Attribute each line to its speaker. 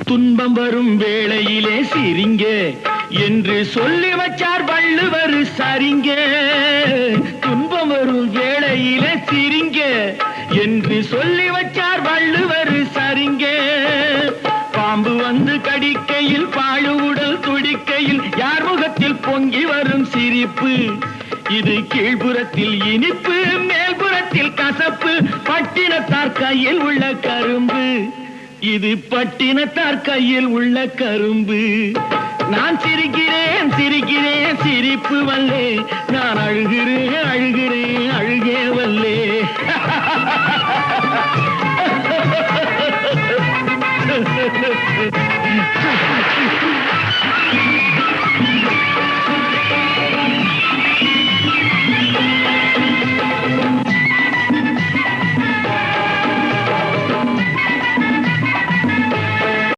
Speaker 1: துன்பம் வரும் வேளையிலே சிரிங்க என்று சொல்லி வச்சார் வள்ளுவர் சரிங்க. துன்பம் வரும் வேளையிலே சிரிங்க என்று சொல்லி வச்சார் வள்ளுவர் சரிங்க. பாம்பு வந்து கடிக்கையில் பாழு உடல் துடிக்கையில் யார் முகத்தில் பொங்கி வரும் சிரிப்பு. இது கீழ்புறத்தில் இனிப்பு மேல்புறத்தில் கசப்பு. பட்டினத்தார் கையில் உள்ள கரும்பு. இது பட்டினத்தார் கையில் உள்ள கரும்பு. நான் சிரிக்கிறேன் சிரிக்கிறேன் சிரிப்பு வல்லே. நான் அழுகிறேன் அழுகிறேன் அழுகே வல்லே.